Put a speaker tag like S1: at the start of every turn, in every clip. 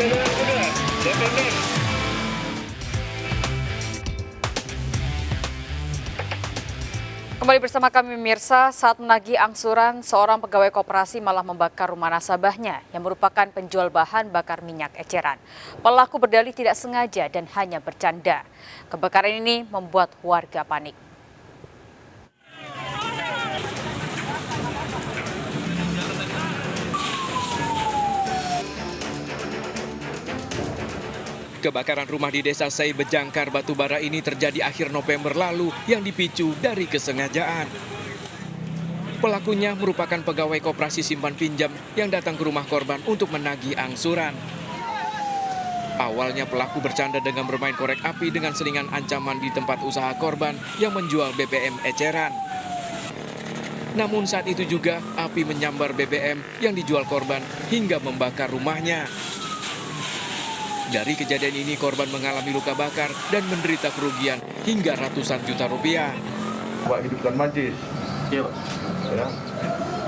S1: Kembali bersama kami pemirsa, saat menagih angsuran, seorang pegawai koperasi malah membakar rumah nasabahnya yang merupakan penjual bahan bakar minyak eceran. Pelaku berdalih tidak sengaja dan hanya bercanda. Kebakaran ini membuat warga panik.
S2: Kebakaran rumah di Desa Sei Bejangkar, Batubara ini terjadi akhir November lalu yang dipicu dari kesengajaan. Pelakunya merupakan pegawai koperasi simpan pinjam yang datang ke rumah korban untuk menagih angsuran. Awalnya pelaku bercanda dengan bermain korek api dengan selingan ancaman di tempat usaha korban yang menjual BBM eceran. Namun saat itu juga api menyambar BBM yang dijual korban hingga membakar rumahnya. Dari kejadian ini korban mengalami luka bakar dan menderita kerugian hingga ratusan juta rupiah.
S3: Pak hidupkan mancis.
S4: Iya, Pak.
S3: Ya.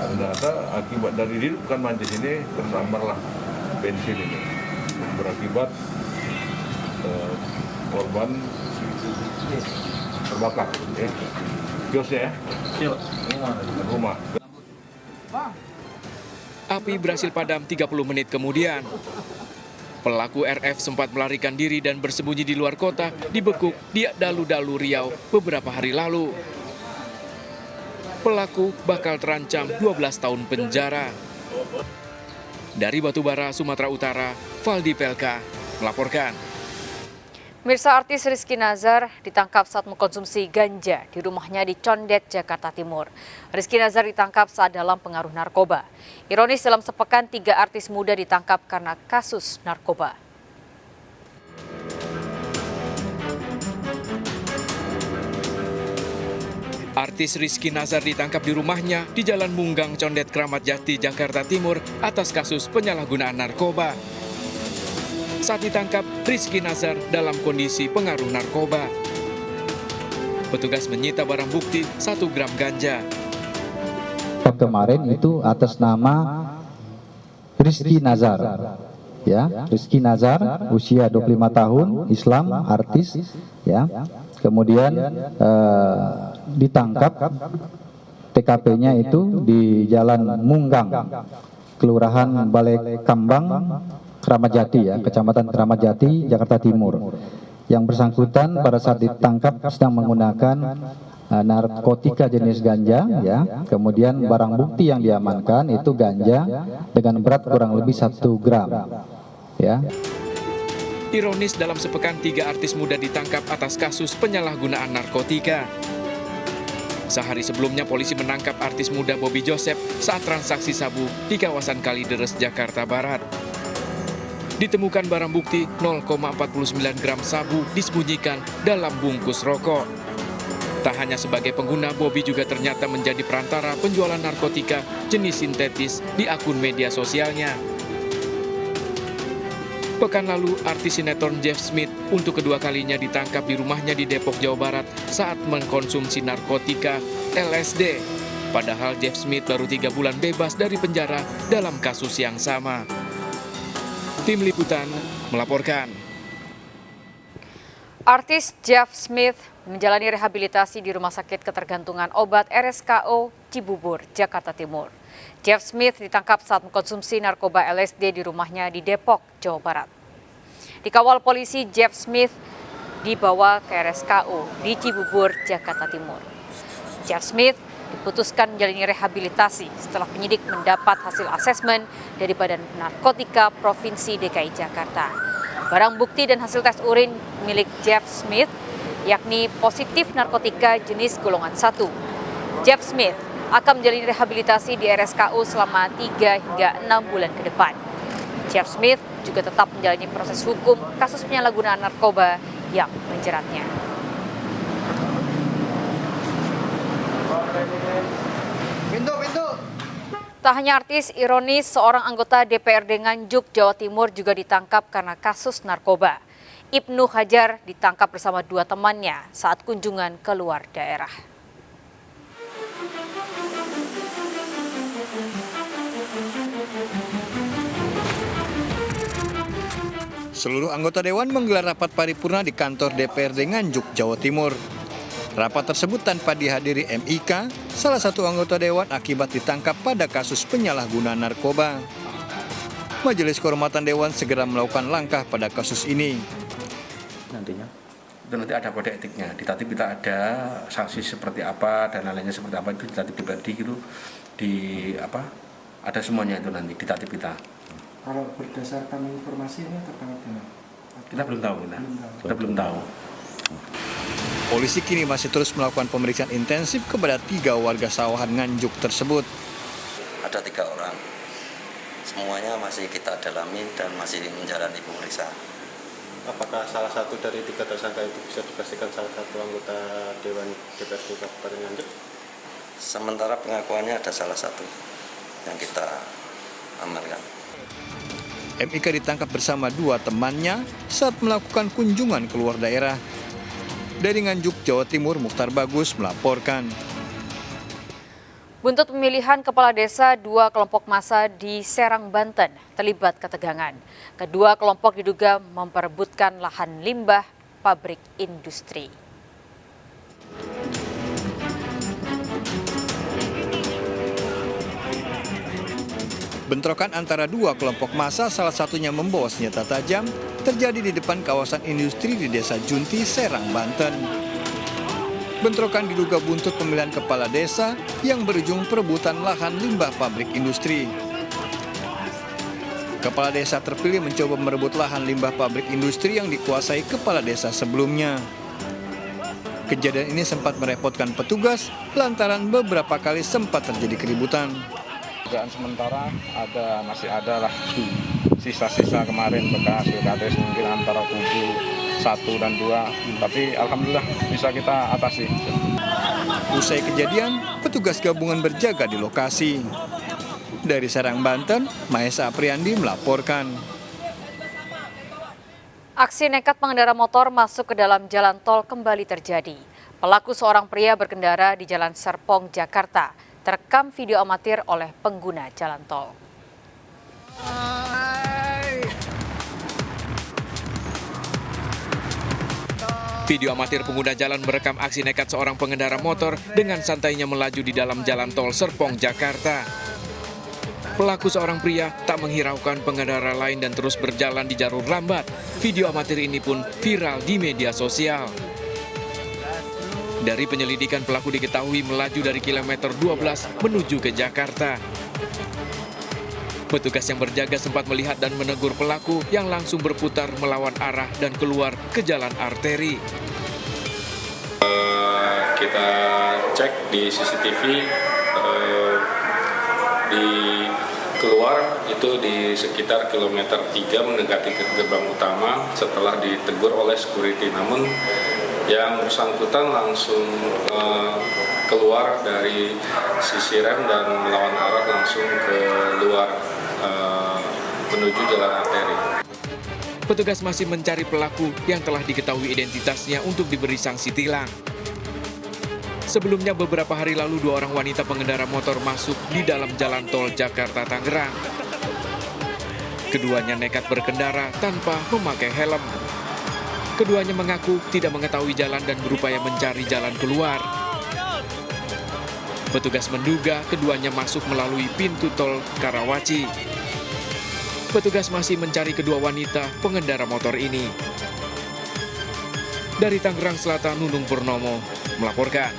S3: Ternyata akibat dari hidupkan mancis ini tersambarlah bensin ini. Berakibat korban terbakar. Ya. Kiosnya ya.
S4: Iya, Pak.
S3: Rumah.
S2: Api berhasil padam 30 menit kemudian. Pelaku RF sempat melarikan diri dan bersembunyi di luar kota, dibekuk di Dalu-Dalu, Riau beberapa hari lalu. Pelaku bakal terancam 12 tahun penjara. Dari Batubara, Sumatera Utara, Valdi Pelka melaporkan.
S1: Mirsa, artis Rizky Nazar ditangkap saat mengkonsumsi ganja di rumahnya di Condet, Jakarta Timur. Rizky Nazar ditangkap saat dalam pengaruh narkoba. Ironis, dalam sepekan 3 artis muda ditangkap karena kasus narkoba.
S2: Artis Rizky Nazar ditangkap di rumahnya di Jalan Munggang, Condet, Kramat Jati, Jakarta Timur atas kasus penyalahgunaan narkoba. Saat ditangkap, Rizky Nazar dalam kondisi pengaruh narkoba. Petugas menyita barang bukti 1 gram ganja.
S5: Kemarin itu atas nama Rizky Nazar, ya, Rizky Nazar, usia 25 tahun, Islam, artis, ya. Kemudian ditangkap, TKP-nya itu di Jalan Munggang, Kelurahan Balai Kambang, Kramat Jati, ya, Kecamatan Kramat Jati, Jakarta Timur. Yang bersangkutan pada saat ditangkap sedang menggunakan narkotika jenis ganja, ya. Kemudian barang bukti yang diamankan itu ganja dengan berat kurang lebih 1 gram, ya.
S2: Ironis, dalam sepekan 3 artis muda ditangkap atas kasus penyalahgunaan narkotika. Sehari sebelumnya polisi menangkap artis muda Bobby Joseph saat transaksi sabu di kawasan Kalideres, Jakarta Barat. Ditemukan barang bukti 0,49 gram sabu disembunyikan dalam bungkus rokok. Tak hanya sebagai pengguna, Bobby juga ternyata menjadi perantara penjualan narkotika jenis sintetis di akun media sosialnya. Pekan lalu, artis sinetron Jeff Smith untuk kedua kalinya ditangkap di rumahnya di Depok, Jawa Barat saat mengkonsumsi narkotika LSD. Padahal Jeff Smith baru 3 bulan bebas dari penjara dalam kasus yang sama. Tim Liputan melaporkan.
S1: Artis Jeff Smith menjalani rehabilitasi di Rumah Sakit Ketergantungan Obat RSKO Cibubur, Jakarta Timur. Jeff Smith ditangkap saat mengkonsumsi narkoba LSD di rumahnya di Depok, Jawa Barat. Dikawal polisi, Jeff Smith dibawa ke RSKO di Cibubur, Jakarta Timur. Jeff Smith diputuskan menjalani rehabilitasi setelah penyidik mendapat hasil asesmen dari Badan Narkotika Provinsi DKI Jakarta. Barang bukti dan hasil tes urin milik Jeff Smith yakni positif narkotika jenis golongan 1. Jeff Smith akan menjalani rehabilitasi di RSKO selama 3 hingga 6 bulan ke depan. Jeff Smith juga tetap menjalani proses hukum kasus penyalahgunaan narkoba yang menjeratnya. Tak hanya artis, ironis seorang anggota DPRD Nganjuk, Jawa Timur juga ditangkap karena kasus narkoba. Ibnu Hajar ditangkap bersama 2 temannya saat kunjungan ke luar daerah.
S4: Seluruh anggota Dewan menggelar rapat paripurna di kantor DPRD Nganjuk, Jawa Timur. Rapat tersebut tanpa dihadiri MIK, salah satu anggota Dewan akibat ditangkap pada kasus penyalahgunaan narkoba. Majelis Kehormatan Dewan segera melakukan langkah pada kasus ini.
S6: Nantinya? Itu nanti ada kode etiknya. Di tatip kita ada sanksi seperti apa dan lainnya seperti apa, itu di tatip DPRD gitu. Ada semuanya itu nanti di tatip kita.
S7: Kalau berdasarkan informasi ini terkait dengan?
S6: Kita belum tahu. Kita belum tahu.
S4: Polisi kini masih terus melakukan pemeriksaan intensif kepada 3 warga sawahan Nganjuk tersebut.
S8: Ada 3 orang. Semuanya masih kita dalami dan masih menjalani pemeriksaan.
S9: Apakah salah satu dari 3 tersangka itu bisa dipastikan salah satu anggota Dewan DPRD Kabupaten Nganjuk?
S8: Sementara pengakuannya ada salah satu yang kita amankan.
S4: MIK ditangkap bersama 2 temannya saat melakukan kunjungan keluar daerah. Dari Nganjuk, Jawa Timur, Mukhtar Bagus melaporkan.
S1: Buntut pemilihan kepala desa 2 kelompok massa di Serang, Banten terlibat ketegangan. Kedua kelompok diduga memperebutkan lahan limbah pabrik industri.
S4: Bentrokan antara 2 kelompok massa, salah satunya membawa senjata tajam, terjadi di depan kawasan industri di Desa Junti, Serang, Banten. Bentrokan diduga buntut pemilihan kepala desa yang berujung perebutan lahan limbah pabrik industri. Kepala desa terpilih mencoba merebut lahan limbah pabrik industri yang dikuasai kepala desa sebelumnya. Kejadian ini sempat merepotkan petugas lantaran beberapa kali sempat terjadi keributan.
S3: Dugaan sementara masih ada lah sisa-sisa kemarin bekas UKTS mungkin antara kubu 1 dan 2, tapi alhamdulillah bisa kita atasi.
S4: Usai kejadian, petugas gabungan berjaga di lokasi. Dari Serang, Banten, Mahesa Apriandi melaporkan.
S1: Aksi nekat pengendara motor masuk ke dalam jalan tol kembali terjadi. Pelaku seorang pria berkendara di Jalan Serpong, Jakarta, terekam video amatir oleh pengguna jalan tol.
S2: Video amatir pengguna jalan merekam aksi nekat seorang pengendara motor dengan santainya melaju di dalam jalan tol Serpong, Jakarta. Pelaku seorang pria tak menghiraukan pengendara lain dan terus berjalan di jalur lambat. Video amatir ini pun viral di media sosial. Dari penyelidikan, pelaku diketahui melaju dari kilometer 12 menuju ke Jakarta. Petugas yang berjaga sempat melihat dan menegur pelaku yang langsung berputar melawan arah dan keluar ke jalan arteri.
S9: Kita cek di CCTV di keluar itu di sekitar kilometer 3 mendekati ke gerbang utama setelah ditegur oleh security. Namun yang bersangkutan langsung keluar dari sisi rem dan melawan arah langsung ke luar menuju jalan arteri.
S2: Petugas masih mencari pelaku yang telah diketahui identitasnya untuk diberi sanksi tilang. Sebelumnya beberapa hari lalu 2 orang wanita pengendara motor masuk di dalam jalan tol Jakarta-Tangerang. Keduanya nekat berkendara tanpa memakai helm. Keduanya mengaku tidak mengetahui jalan dan berupaya mencari jalan keluar. Petugas menduga keduanya masuk melalui pintu tol Karawaci. Petugas masih mencari kedua wanita pengendara motor ini. Dari Tangerang Selatan, Nunung Purnomo melaporkan.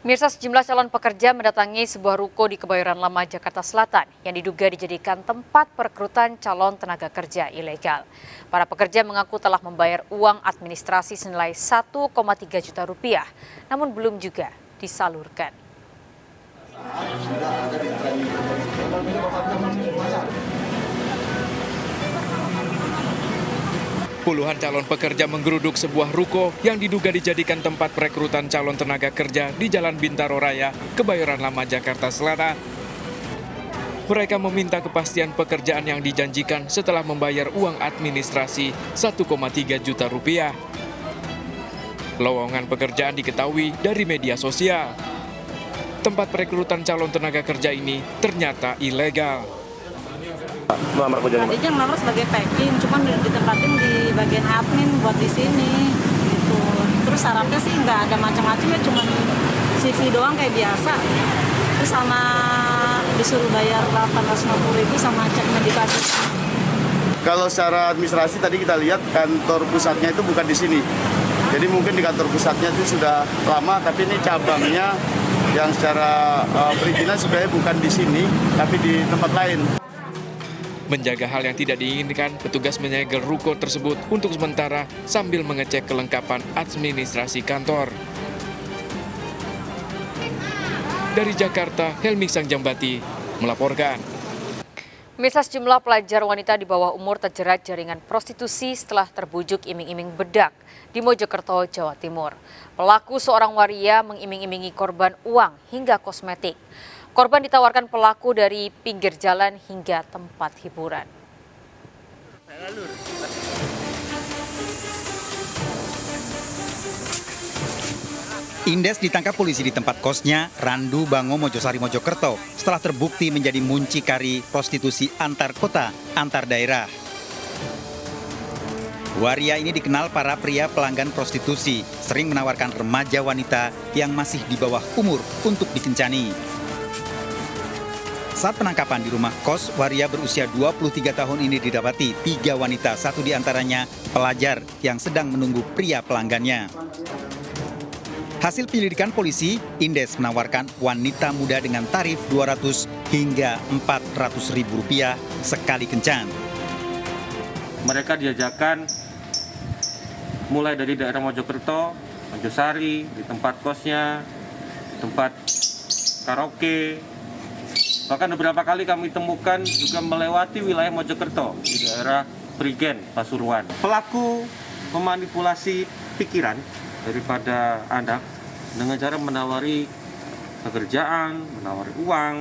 S1: Mirsa, sejumlah calon pekerja mendatangi sebuah ruko di Kebayoran Lama, Jakarta Selatan yang diduga dijadikan tempat perekrutan calon tenaga kerja ilegal. Para pekerja mengaku telah membayar uang administrasi senilai 1,3 juta rupiah, namun belum juga disalurkan.
S2: Puluhan calon pekerja menggeruduk sebuah ruko yang diduga dijadikan tempat perekrutan calon tenaga kerja di Jalan Bintaro Raya, Kebayoran Lama, Jakarta Selatan. Mereka meminta kepastian pekerjaan yang dijanjikan setelah membayar uang administrasi 1,3 juta rupiah. Lowongan pekerjaan diketahui dari media sosial. Tempat perekrutan calon tenaga kerja ini ternyata ilegal.
S10: melamar kerja?
S11: Tadinya melamar sebagai packing, cuman ditempatin di bagian admin buat di sini. Gitu. Terus syaratnya sih nggak ada macam-macam ya, cuman CV doang kayak biasa. Terus sama disuruh bayar 850.000 sama cek medikasi.
S10: Kalau secara administrasi tadi kita lihat kantor pusatnya itu bukan di sini. Jadi mungkin di kantor pusatnya itu sudah lama, tapi ini cabangnya yang secara perizinan sebenarnya bukan di sini, tapi di tempat lain.
S2: Menjaga hal yang tidak diinginkan, petugas menyegel ruko tersebut untuk sementara sambil mengecek kelengkapan administrasi kantor. Dari Jakarta, Helmi Sangjambati melaporkan.
S1: Pemirsa, sejumlah pelajar wanita di bawah umur terjerat jaringan prostitusi setelah terbujuk iming-iming bedak di Mojokerto, Jawa Timur. Pelaku seorang waria mengiming-imingi korban uang hingga kosmetik. Korban ditawarkan pelaku dari pinggir jalan hingga tempat hiburan.
S12: Indes ditangkap polisi di tempat kosnya, Randu Bango, Mojosari, Mojokerto, setelah terbukti menjadi muncikari prostitusi antar kota, antar daerah. Waria ini dikenal para pria pelanggan prostitusi, sering menawarkan remaja wanita yang masih di bawah umur untuk dikencani. Saat penangkapan di rumah kos, waria berusia 23 tahun ini didapati 3 wanita, 1 diantaranya pelajar yang sedang menunggu pria pelanggannya. Hasil penyelidikan polisi, Indes menawarkan wanita muda dengan tarif Rp200 hingga Rp400.000 sekali kencan.
S13: Mereka diajakkan mulai dari daerah Mojokerto, Mojosari, di tempat kosnya, tempat karaoke. Bahkan beberapa kali kami temukan juga melewati wilayah Mojokerto, di daerah Prigen, Pasuruan. Pelaku memanipulasi pikiran daripada anak dengan cara menawari pekerjaan, menawari uang,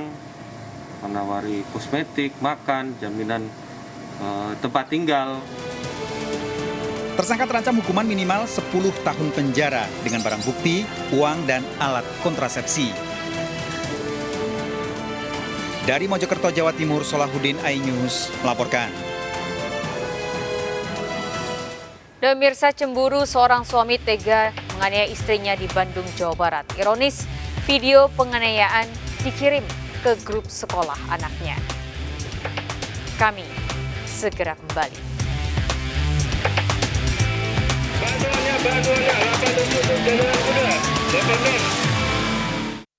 S13: menawari kosmetik, makan, jaminan tempat tinggal.
S12: Tersangka terancam hukuman minimal 10 tahun penjara dengan barang bukti, uang, dan alat kontrasepsi. Dari Mojokerto, Jawa Timur, Solahuddin, iNews melaporkan.
S1: Dan pemirsa, cemburu seorang suami tega menganiaya istrinya di Bandung, Jawa Barat. Ironis, video penganiayaan dikirim ke grup sekolah anaknya. Kami segera kembali.
S14: Bantuannya 87 Januari 18